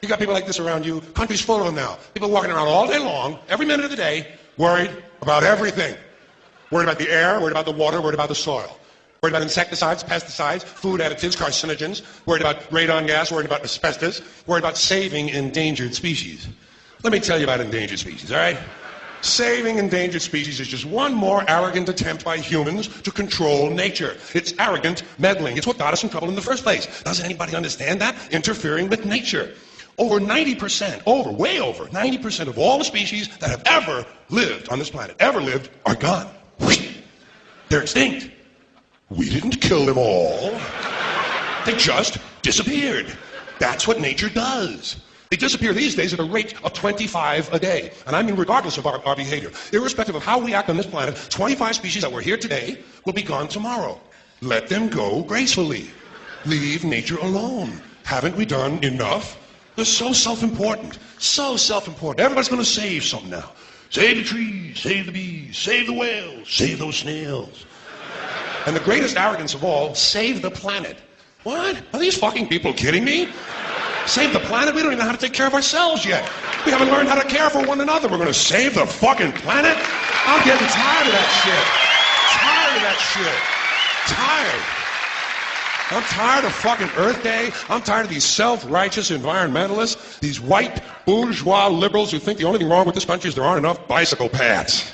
You got people like this around you. Country's full of them now. People walking around all day long, every minute of the day, worried about everything. Worried about the air, worried about the water, worried about the soil. Worried about insecticides, pesticides, food additives, carcinogens. Worried about radon gas, worried about asbestos. Worried about saving endangered species. Let me tell you about endangered species, all right? Saving endangered species is just one more arrogant attempt by humans to control nature. It's arrogant meddling. It's what got us in trouble in the first place. Doesn't anybody understand that? Interfering with nature. Over 90%, way over 90% of all the species that have ever lived on this planet, are gone. They're extinct. We didn't kill them all. They just disappeared. That's what nature does. They disappear these days at a rate of 25 a day. And I mean regardless of our behavior. Irrespective of how we act on this planet, 25 species that were here today will be gone tomorrow. Let them go gracefully. Leave nature alone. Haven't we done enough? They're so self-important. So self-important. Everybody's going to save something now. Save the trees, save the bees, save the whales, save those snails. And the greatest arrogance of all, save the planet. What? Are these fucking people kidding me? Save the planet? We don't even know how to take care of ourselves yet. We haven't learned how to care for one another. We're going to save the fucking planet? I'm getting tired of that shit. Tired. I'm tired of fucking Earth Day. I'm tired of these self-righteous environmentalists, these white bourgeois liberals who think the only thing wrong with this country is there aren't enough bicycle paths.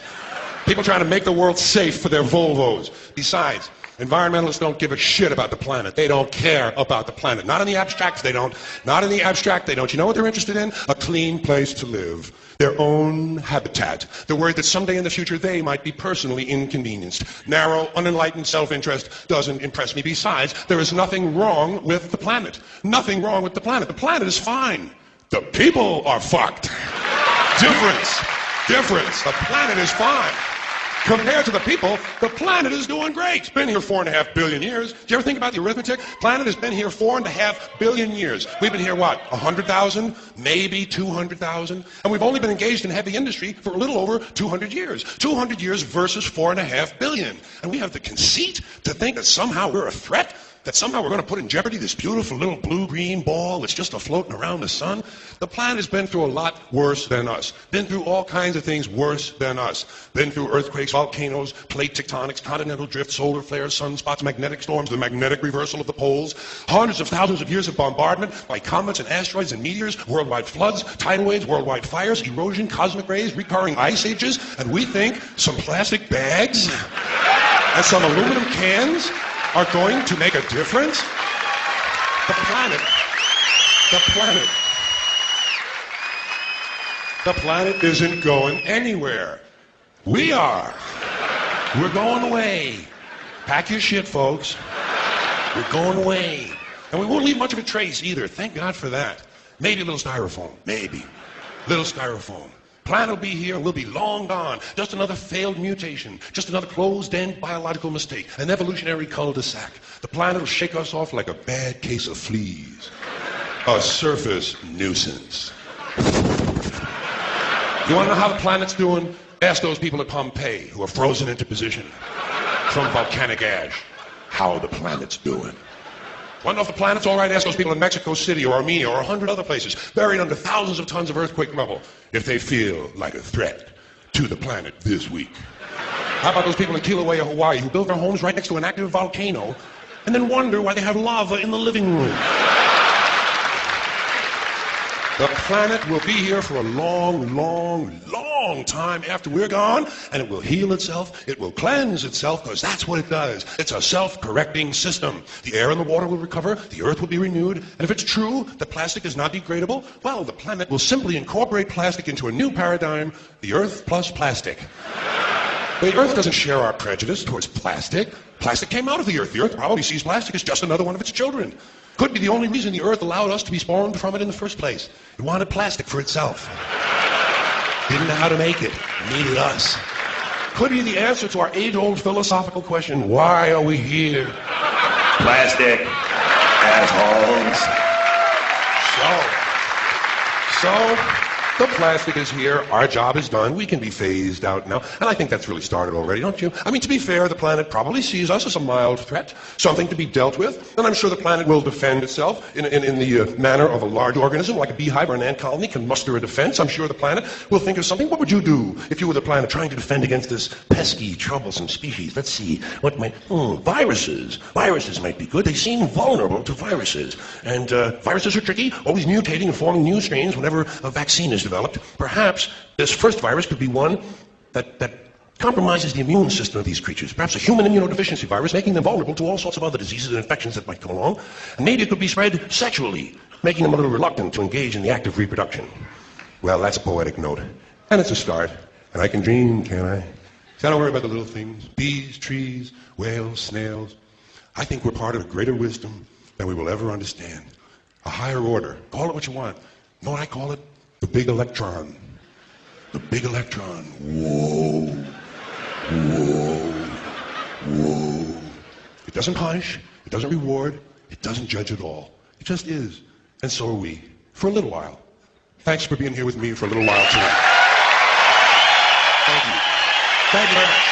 People trying to make the world safe for their Volvos. Besides, environmentalists don't give a shit about the planet. They don't care about the planet. Not in the abstract, they don't. Not in the abstract, they don't. You know what they're interested in? A clean place to live. Their own habitat. They're worried that someday in the future they might be personally inconvenienced. Narrow, unenlightened self-interest doesn't impress me. Besides, there is nothing wrong with the planet. Nothing wrong with the planet. The planet is fine. The people are fucked. Difference. The planet is fine. Compared to the people, the planet is doing great. It's been here 4.5 billion years. Do you ever think about the arithmetic? Planet has been here 4.5 billion years. We've been here, what, 100,000? Maybe 200,000? And we've only been engaged in heavy industry for a little over 200 years. 200 years versus 4.5 billion. And we have the conceit to think that somehow we're a threat? That somehow we're going to put in jeopardy this beautiful little blue-green ball that's just floating around the sun? The planet has been through a lot worse than us. Been through all kinds of things worse than us. Been through earthquakes, volcanoes, plate tectonics, continental drift, solar flares, sunspots, magnetic storms, the magnetic reversal of the poles, hundreds of thousands of years of bombardment by comets and asteroids and meteors, worldwide floods, tidal waves, worldwide fires, erosion, cosmic rays, recurring ice ages, and we think some plastic bags and some aluminum cans are going to make a difference? The planet isn't going anywhere. We are. We're going away. Pack your shit, folks. We're going away. And we won't leave much of a trace either. Thank God for that. Maybe a little styrofoam. Maybe. Little styrofoam. Planet will be here and we'll be long gone. Just another failed mutation. Just another closed-end biological mistake. An evolutionary cul-de-sac. The planet will shake us off like a bad case of fleas. A surface nuisance. You want to know how the planet's doing? Ask those people at Pompeii who are frozen into position from volcanic ash how the planet's doing. Want to know if the planet's all right? Ask those people in Mexico City or Armenia or 100 other places buried under thousands of tons of earthquake rubble if they feel like a threat to the planet this week. How about those people in Kilauea, Hawaii who built their homes right next to an active volcano and then wonder why they have lava in the living room? The planet will be here for a long, long, long time after we're gone, and it will heal itself, it will cleanse itself, because that's what it does. It's a self-correcting system. The air and the water will recover, the earth will be renewed, and if it's true that plastic is not degradable, well, the planet will simply incorporate plastic into a new paradigm, the earth plus plastic. But the earth doesn't share our prejudice towards plastic. Plastic came out of the earth. The earth probably sees plastic as just another one of its children. Could be the only reason the earth allowed us to be spawned from it in the first place. It wanted plastic for itself. Didn't know how to make it. It needed us. Could be the answer to our age-old philosophical question, why are we here? Plastic. Assholes. The plastic is here. Our job is done. We can be phased out now. And I think that's really started already, don't you? I mean, to be fair, the planet probably sees us as a mild threat, something to be dealt with. And I'm sure the planet will defend itself in the manner of a large organism, like a beehive or an ant colony can muster a defense. I'm sure the planet will think of something. What would you do if you were the planet trying to defend against this pesky, troublesome species? Let's see. What might... viruses. Viruses might be good. They seem vulnerable to viruses. And viruses are tricky, always mutating and forming new strains whenever a vaccine is developed. Perhaps this first virus could be one that compromises the immune system of these creatures. Perhaps a human immunodeficiency virus, making them vulnerable to all sorts of other diseases and infections that might come along. And maybe it could be spread sexually, making them a little reluctant to engage in the act of reproduction. Well, that's a poetic note. And it's a start. And I can dream, can't I? See, I don't worry about the little things. Bees, trees, whales, snails. I think we're part of a greater wisdom than we will ever understand. A higher order. Call it what you want. You know what I call it? The big electron. The big electron. Whoa. Whoa. Whoa. It doesn't punish. It doesn't reward. It doesn't judge at all. It just is. And so are we. For a little while. Thanks for being here with me for a little while, too. Thank you. Thank you very much.